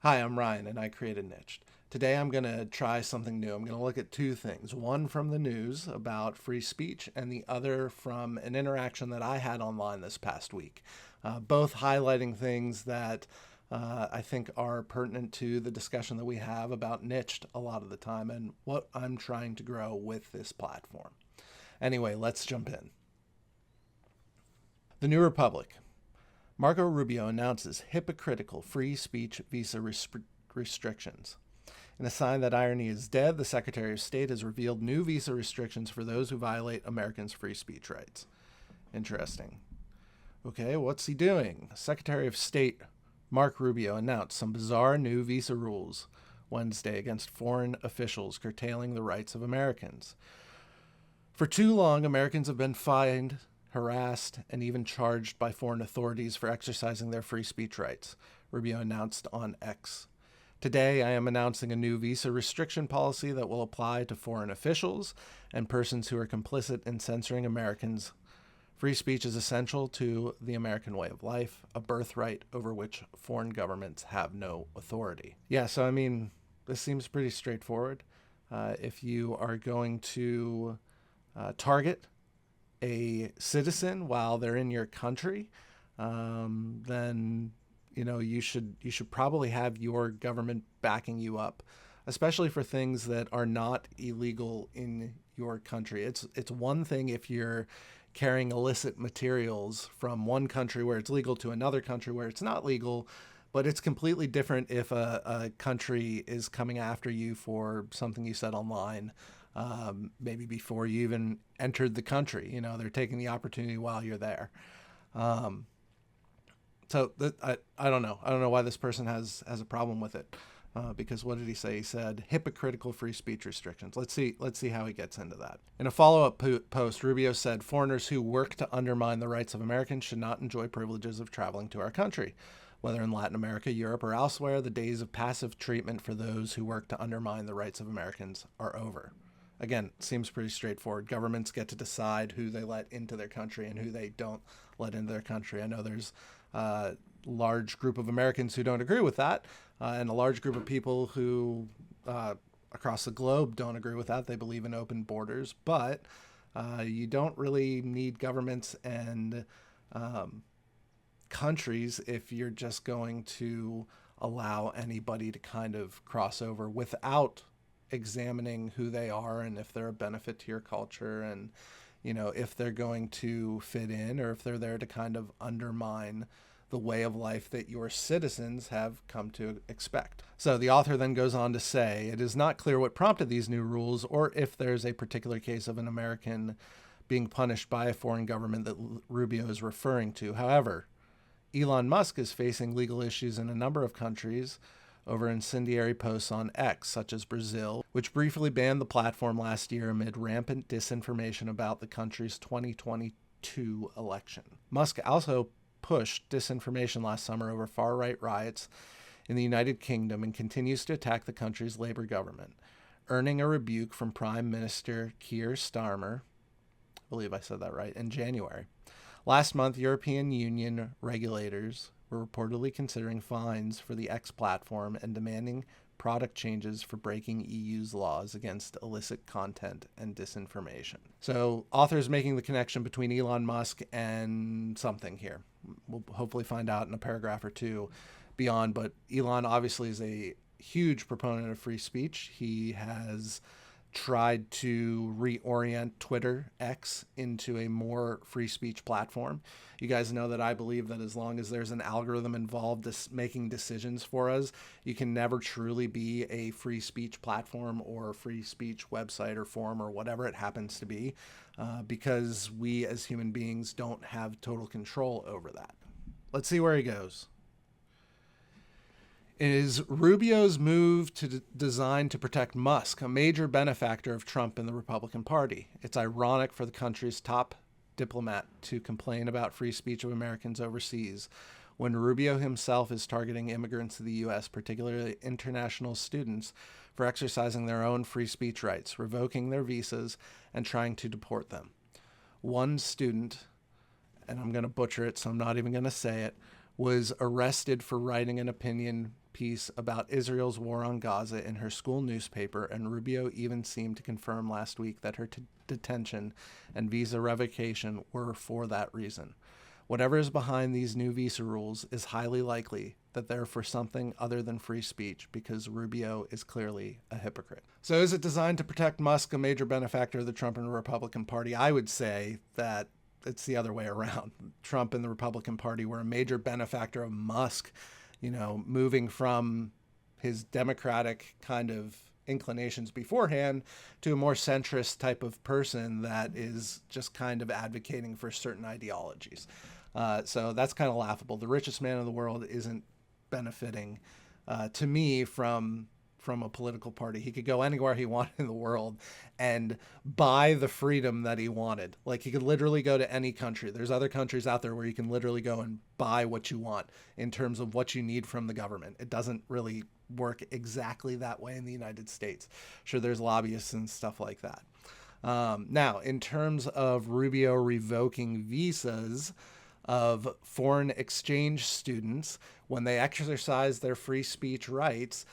Hi, I'm Ryan, and I created Nyched. Today I'm going to try something new. I'm going to look at two things, one from the news about free speech, and the other from an interaction that I had online this past week. Both highlighting things that I think are pertinent to the discussion that we have about Nyched a lot of the time and what I'm trying to grow with this platform. Anyway, let's jump in. The New Republic. Marco Rubio announces hypocritical free speech visa restrictions. In a sign that irony is dead, the Secretary of State has revealed new visa restrictions for those who violate Americans' free speech rights. Interesting. Okay, what's he doing? Secretary of State Mark Rubio announced some bizarre new visa rules Wednesday against foreign officials curtailing the rights of Americans. For too long, Americans have been fined, harassed, and even charged by foreign authorities for exercising their free speech rights, Rubio announced on X. Today, I am announcing a new visa restriction policy that will apply to foreign officials and persons who are complicit in censoring Americans. Free speech is essential to the American way of life, a birthright over which foreign governments have no authority. Yeah, so this seems pretty straightforward. If you are going to target a citizen while they're in your country, then you should probably have your government backing you up, especially for things that are not illegal in your country. It's one thing if you're carrying illicit materials from one country where it's legal to another country where it's not legal, but it's completely different if a country is coming after you for something you said online, maybe before you even entered the country. They're taking the opportunity while you're there. I don't know. I don't know why this person has a problem with it. Because what did he say? He said hypocritical free speech restrictions. Let's see how he gets into that. In a follow-up post, Rubio said foreigners who work to undermine the rights of Americans should not enjoy privileges of traveling to our country. Whether in Latin America, Europe, or elsewhere, the days of passive treatment for those who work to undermine the rights of Americans are over. Again, seems pretty straightforward. Governments get to decide who they let into their country and who they don't let into their country. I know there's a large group of Americans who don't agree with that, and a large group of people who across the globe don't agree with that. They believe in open borders, but you don't really need governments and countries if you're just going to allow anybody to kind of cross over without examining who they are and if they're a benefit to your culture, and if they're going to fit in or if they're there to kind of undermine the way of life that your citizens have come to expect. So the author then goes on to say, it is not clear what prompted these new rules or if there's a particular case of an American being punished by a foreign government that Rubio is referring to. However, Elon Musk is facing legal issues in a number of countries over incendiary posts on X, such as Brazil, which briefly banned the platform last year amid rampant disinformation about the country's 2022 election. Musk also pushed disinformation last summer over far-right riots in the United Kingdom and continues to attack the country's Labour government, earning a rebuke from Prime Minister Keir Starmer, I believe I said that right, in January. Last month, European Union regulators were reportedly considering fines for the X platform and demanding product changes for breaking EU's laws against illicit content and disinformation. So, authors making the connection between Elon Musk and something here. We'll hopefully find out in a paragraph or two beyond, but Elon obviously is a huge proponent of free speech. He has tried to reorient Twitter X into a more free speech platform. You guys know that I believe that as long as there's an algorithm involved making decisions for us, you can never truly be a free speech platform or free speech website or forum or whatever it happens to be, because we as human beings don't have total control over that. Let's see where he goes. Is Rubio's move designed to protect Musk, a major benefactor of Trump and the Republican Party? It's ironic for the country's top diplomat to complain about free speech of Americans overseas when Rubio himself is targeting immigrants to the U.S., particularly international students, for exercising their own free speech rights, revoking their visas, and trying to deport them. One student, and I'm going to butcher it, so I'm not even going to say it, was arrested for writing an opinion piece about Israel's war on Gaza in her school newspaper, and Rubio even seemed to confirm last week that her detention and visa revocation were for that reason. Whatever is behind these new visa rules is highly likely that they're for something other than free speech, because Rubio is clearly a hypocrite. So is it designed to protect Musk, a major benefactor of the Trump and Republican Party? I would say that it's the other way around. Trump and the Republican Party were a major benefactor of Musk, moving from his Democratic kind of inclinations beforehand to a more centrist type of person that is just kind of advocating for certain ideologies. So that's kind of laughable. The richest man in the world isn't benefiting, to me, from a political party. He could go anywhere he wanted in the world and buy the freedom that he wanted. Like, he could literally go to any country. There's other countries out there where you can literally go and buy what you want in terms of what you need from the government. It doesn't really work exactly that way in the United States. Sure, there's lobbyists and stuff like that. Now, in terms of Rubio revoking visas of foreign exchange students when they exercise their free speech rights,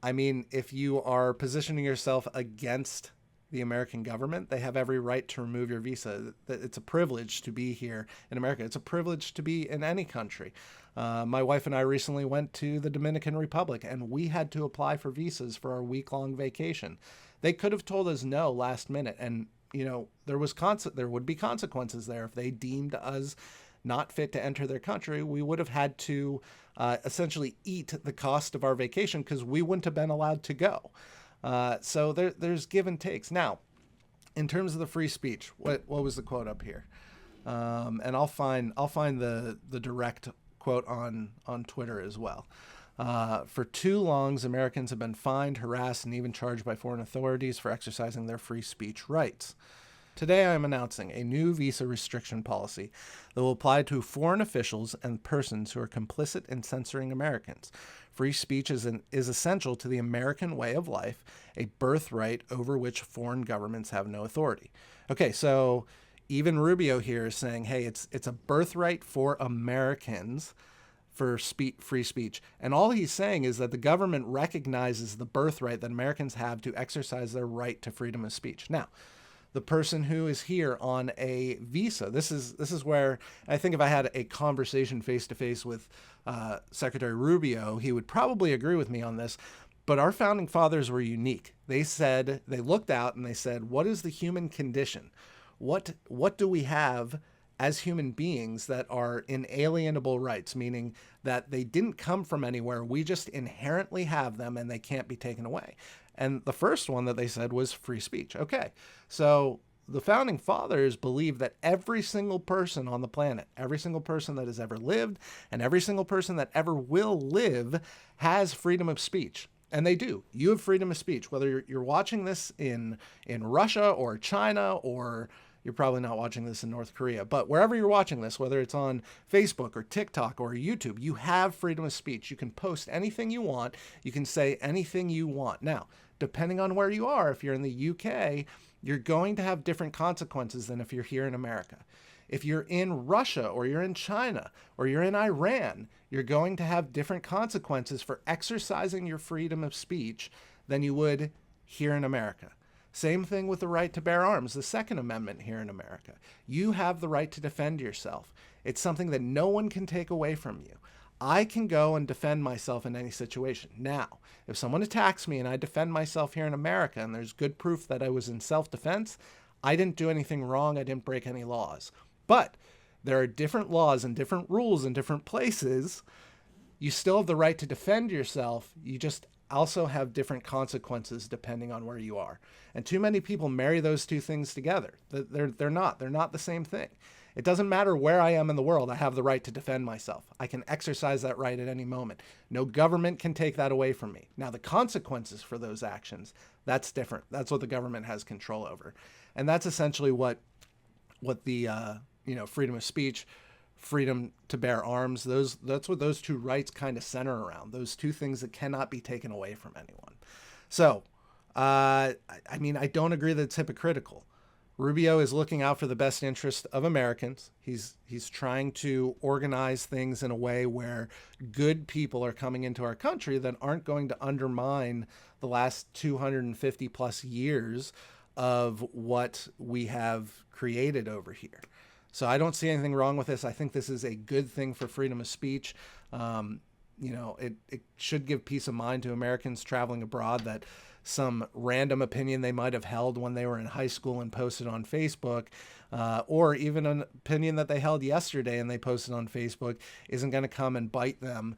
I mean, if you are positioning yourself against the American government, they have every right to remove your visa. It's a privilege to be here in America. It's a privilege to be in any country. My wife and I recently went to the Dominican Republic, and we had to apply for visas for our week-long vacation. They could have told us no last minute, and there would be consequences there. If they deemed us not fit to enter their country, we would have had to essentially eat the cost of our vacation, because we wouldn't have been allowed to go. So there's give and takes. Now, in terms of the free speech, what was the quote up here? And I'll find the direct quote on Twitter as well. For too long, Americans have been fined, harassed, and even charged by foreign authorities for exercising their free speech rights. Today, I am announcing a new visa restriction policy that will apply to foreign officials and persons who are complicit in censoring Americans. Free speech is essential to the American way of life, a birthright over which foreign governments have no authority. Okay, so even Rubio here is saying, hey, it's a birthright for Americans for free speech. And all he's saying is that the government recognizes the birthright that Americans have to exercise their right to freedom of speech. Now, the person who is here on a visa, this is where I think if I had a conversation face-to-face with Secretary Rubio, he would probably agree with me on this. But our founding fathers were unique. They looked out and they said, what is the human condition? What do we have as human beings that are inalienable rights, meaning that they didn't come from anywhere. We just inherently have them and they can't be taken away. And the first one that they said was free speech. Okay, so the founding fathers believed that every single person on the planet, every single person that has ever lived, and every single person that ever will live has freedom of speech. And they do. You have freedom of speech, whether you're watching this in Russia or China, or you're probably not watching this in North Korea, but wherever you're watching this, whether it's on Facebook or TikTok or YouTube, you have freedom of speech. You can post anything you want. You can say anything you want. Now, depending on where you are, if you're in the UK, you're going to have different consequences than if you're here in America. If you're in Russia or you're in China or you're in Iran, you're going to have different consequences for exercising your freedom of speech than you would here in America. Same thing with the right to bear arms, the Second Amendment here in America. You have the right to defend yourself. It's something that no one can take away from you. I can go and defend myself in any situation. Now, if someone attacks me and I defend myself here in America and there's good proof that I was in self-defense, I didn't do anything wrong. I didn't break any laws. But there are different laws and different rules in different places. You still have the right to defend yourself. You just also have different consequences depending on where you are. And too many people marry those two things together. They're not the same thing. It doesn't matter where I am in the world. I have the right to defend myself. I can exercise that right at any moment. No government can take that away from me. Now, the consequences for those actions, that's different. That's what the government has control over. And that's essentially what the freedom of speech, freedom to bear arms, that's what those two rights kind of center around. Those two things that cannot be taken away from anyone. So, I don't agree that it's hypocritical. Rubio is looking out for the best interest of Americans. He's trying to organize things in a way where good people are coming into our country that aren't going to undermine the last 250 plus years of what we have created over here. So I don't see anything wrong with this. I think this is a good thing for freedom of speech. It should give peace of mind to Americans traveling abroad that some random opinion they might have held when they were in high school and posted on Facebook, or even an opinion that they held yesterday and they posted on Facebook, isn't going to come and bite them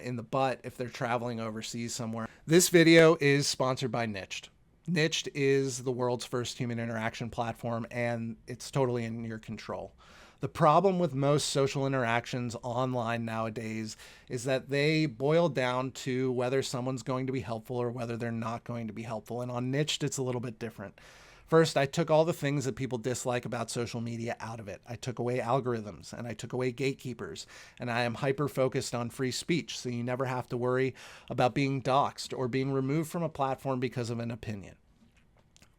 in the butt if they're traveling overseas somewhere. This video is sponsored by Nyched. Nyched is the world's first human interaction platform, and it's totally in your control. The problem with most social interactions online nowadays is that they boil down to whether someone's going to be helpful or whether they're not going to be helpful. And on Nyched, it's a little bit different. First, I took all the things that people dislike about social media out of it. I took away algorithms and I took away gatekeepers, and I am hyper-focused on free speech, so you never have to worry about being doxxed or being removed from a platform because of an opinion.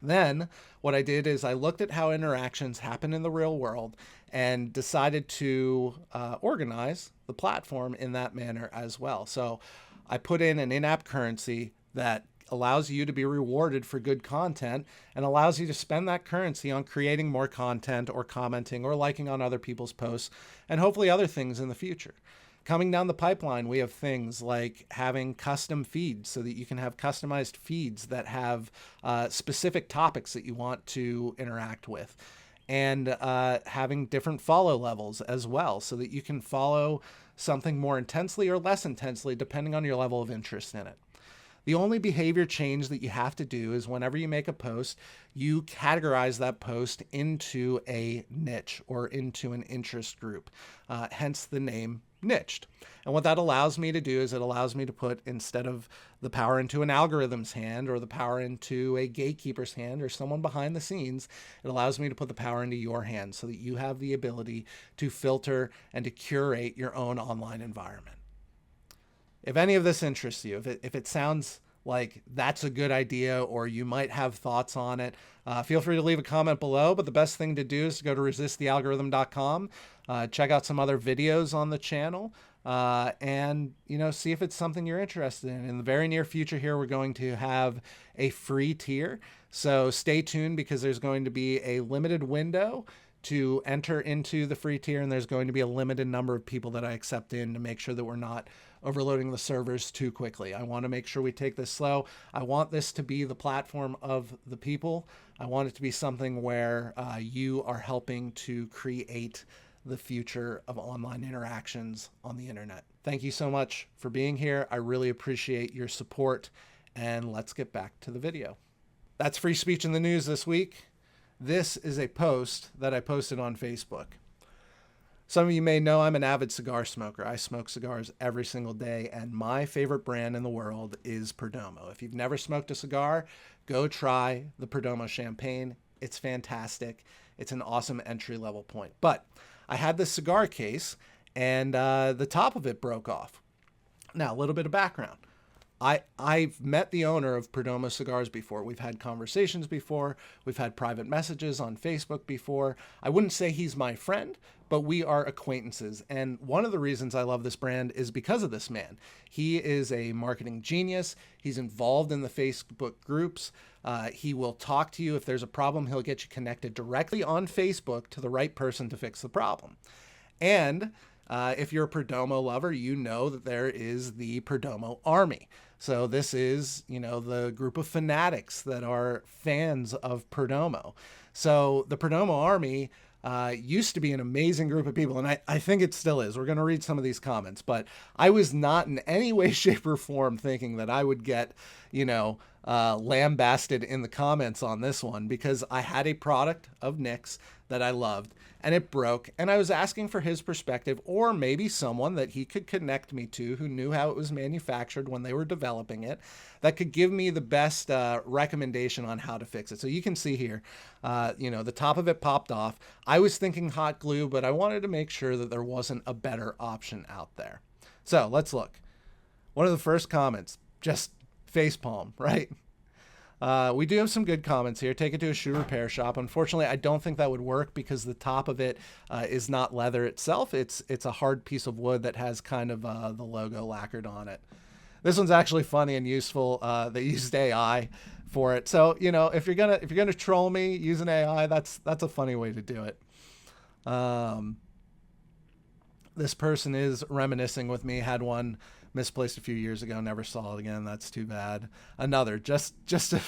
Then what I did is I looked at how interactions happen in the real world and decided to organize the platform in that manner as well. So I put in an in-app currency that allows you to be rewarded for good content and allows you to spend that currency on creating more content or commenting or liking on other people's posts and hopefully other things in the future. Coming down the pipeline, we have things like having custom feeds so that you can have customized feeds that have specific topics that you want to interact with, and having different follow levels as well so that you can follow something more intensely or less intensely depending on your level of interest in it. The only behavior change that you have to do is whenever you make a post, you categorize that post into a niche or into an interest group, hence the name Nyched. And what that allows me to do is it allows me to put, instead of the power into an algorithm's hand or the power into a gatekeeper's hand or someone behind the scenes, it allows me to put the power into your hands so that you have the ability to filter and to curate your own online environment. If any of this interests you, if it sounds like that's a good idea or you might have thoughts on it, feel free to leave a comment below. But the best thing to do is to go to resistthealgorithm.com, check out some other videos on the channel, and see if it's something you're interested in. In the very near future here, we're going to have a free tier. So stay tuned because there's going to be a limited window to enter into the free tier, and there's going to be a limited number of people that I accept in to make sure that we're not overloading the servers too quickly. I want to make sure we take this slow. I want this to be the platform of the people. I want it to be something where you are helping to create the future of online interactions on the internet. Thank you so much for being here. I really appreciate your support, and let's get back to the video. That's free speech in the news this week. This is a post that I posted on Facebook. Some of you may know I'm an avid cigar smoker. I smoke cigars every single day, and my favorite brand in the world is Perdomo. If you've never smoked a cigar, go try the Perdomo champagne. It's fantastic. It's an awesome entry-level point. But I had this cigar case, and the top of it broke off. Now, a little bit of background. I've met the owner of Perdomo cigars before. We've had conversations before. We've had private messages on Facebook before. I wouldn't say he's my friend, but we are acquaintances. And one of the reasons I love this brand is because of this man. He is a marketing genius. He's involved in the Facebook groups. He will talk to you. If there's a problem, he'll get you connected directly on Facebook to the right person to fix the problem. And if you're a Perdomo lover, you know that there is the Perdomo Army. So this is, the group of fanatics that are fans of Perdomo. So the Perdomo Army used to be an amazing group of people, and I think it still is. We're going to read some of these comments, but I was not in any way, shape, or form thinking that I would get, lambasted in the comments on this one, because I had a product of Nick's that I loved, and it broke, and I was asking for his perspective, or maybe someone that he could connect me to who knew how it was manufactured when they were developing it, that could give me the best recommendation on how to fix it. So you can see here, the top of it popped off. I was thinking hot glue, but I wanted to make sure that there wasn't a better option out there. So let's look. One of the first comments, just facepalm, right? We do have some good comments here. Take it to a shoe repair shop. Unfortunately, I don't think that would work because the top of it is not leather itself. It's a hard piece of wood that has kind of the logo lacquered on it. This one's actually funny and useful. They used AI for it. So, you know, if you're gonna troll me using AI, that's a funny way to do it. This person is reminiscing with me. Had one misplaced a few years ago, never saw it again. That's too bad. Another, just an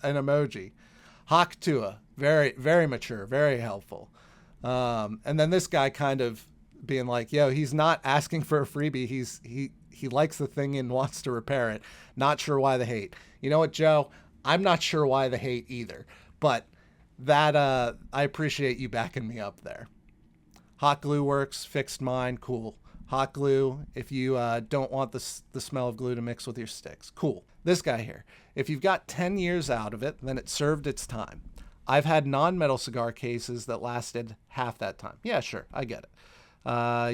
emoji. Hawk Tua, very, very mature, very helpful. And then this guy kind of being like, yo, he's not asking for a freebie. He likes the thing and wants to repair it. Not sure why the hate. You know what, Joe? I'm not sure why the hate either, but that, I appreciate you backing me up there. Hot glue works, fixed mine, cool. Hot glue, if you don't want the smell of glue to mix with your sticks. Cool. This guy here, if you've got 10 years out of it, then it served its time. I've had non-metal cigar cases that lasted half that time. Yeah, sure, I get it.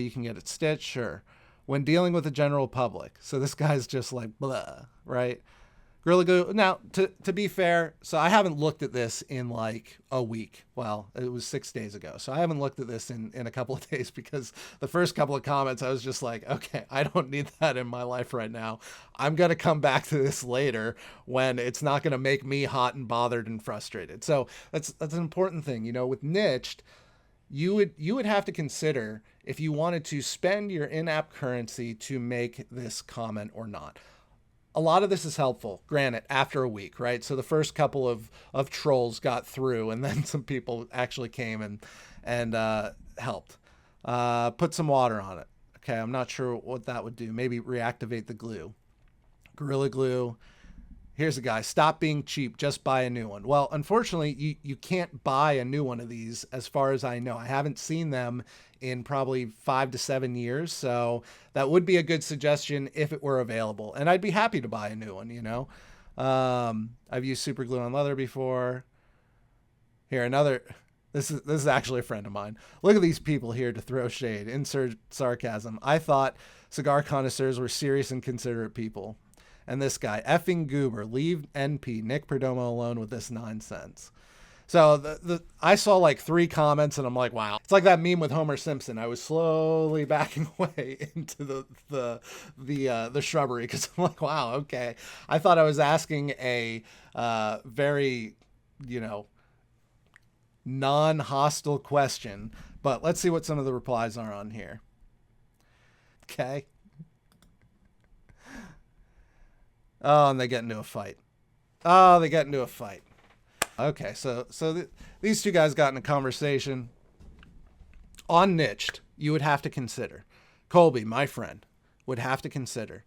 You can get it stitched, sure. When dealing with the general public. So this guy's just like, blah, right? Gorilla Glue. Now, to be fair, so I haven't looked at this in like a week. Well, it was 6 days ago. So I haven't looked at this in a couple of days because the first couple of comments, I was just like, okay, I don't need that in my life right now. I'm going to come back to this later when it's not going to make me hot and bothered and frustrated. So that's an important thing. You know, with Nyched, you would have to consider if you wanted to spend your in-app currency to make this comment or not. A lot of this is helpful, granted, after a week, right? So the first couple of trolls got through, and then some people actually came and helped. Put some water on it. Okay, I'm not sure what that would do. Maybe reactivate the glue. Gorilla Glue. Here's a guy. Stop being cheap. Just buy a new one. Well, unfortunately, you can't buy a new one of these as far as I know. I haven't seen them in probably 5 to 7 years. So that would be a good suggestion if it were available. And I'd be happy to buy a new one, you know. I've used super glue on leather before. Here, another. This is actually a friend of mine. Look at these people here to throw shade. Insert sarcasm. I thought cigar connoisseurs were serious and considerate people. And this guy, effing goober, leave NP, Nick Perdomo alone with this nonsense. So I saw like 3 comments and I'm like, wow. It's like that meme with Homer Simpson. I was slowly backing away into the shrubbery because I'm like, wow, okay. I thought I was asking a very, you know, non-hostile question, but let's see what some of the replies are on here. Okay. Oh, and they get into a fight. Okay, so these two guys got in a conversation. On Nyched, you would have to consider, Colby, my friend, would have to consider,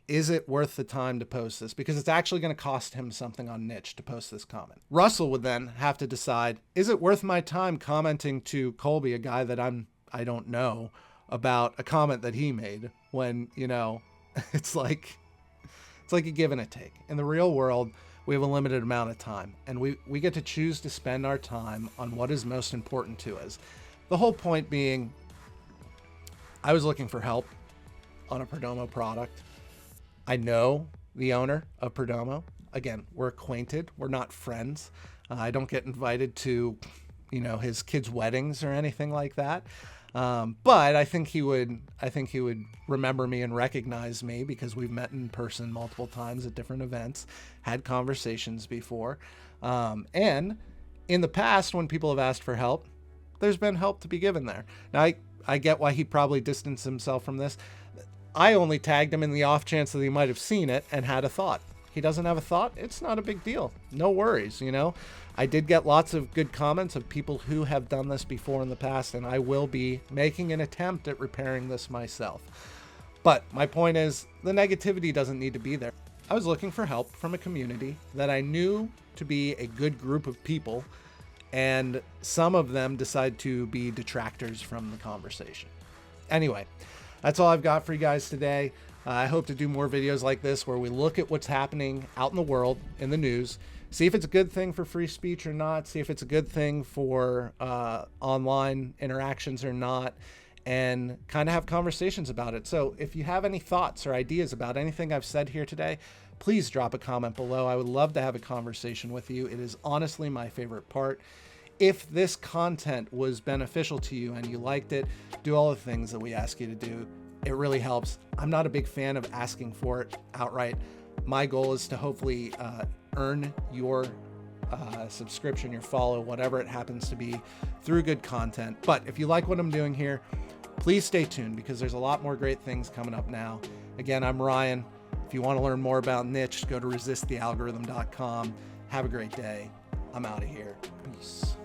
is it worth the time to post this? Because it's actually going to cost him something on Nyched to post this comment. Russell would then have to decide, is it worth my time commenting to Colby, a guy that I don't know, about a comment that he made when, you know, it's like a give and a take. In the real world, we have a limited amount of time, and we get to choose to spend our time on what is most important to us. The whole point being, I was looking for help on a Perdomo product. I know the owner of Perdomo. Again, we're acquainted. We're not friends. I don't get invited to, you know, his kids' weddings or anything like that. But I think he would remember me and recognize me because we've met in person multiple times at different events, had conversations before. And in the past, when people have asked for help, there's been help to be given there. Now, I get why he probably distanced himself from this. I only tagged him in the off chance that he might have seen it and had a thought. He doesn't have a thought, it's not a big deal. No worries, you know. I did get lots of good comments of people who have done this before in the past, and I will be making an attempt at repairing this myself. But my point is, the negativity doesn't need to be there. I was looking for help from a community that I knew to be a good group of people, and some of them decide to be detractors from the conversation. Anyway, that's all I've got for you guys today. I hope to do more videos like this where we look at what's happening out in the world, in the news, see if it's a good thing for free speech or not, see if it's a good thing for online interactions or not, and kind of have conversations about it. So if you have any thoughts or ideas about anything I've said here today, please drop a comment below. I would love to have a conversation with you. It is honestly my favorite part. If this content was beneficial to you and you liked it, do all the things that we ask you to do. It really helps. I'm not a big fan of asking for it outright. My goal is to hopefully earn your subscription, your follow, whatever it happens to be, through good content. But if you like what I'm doing here, please stay tuned because there's a lot more great things coming up now. Again, I'm Ryan. If you want to learn more about Nyched, go to resistthealgorithm.com. Have a great day. I'm out of here. Peace.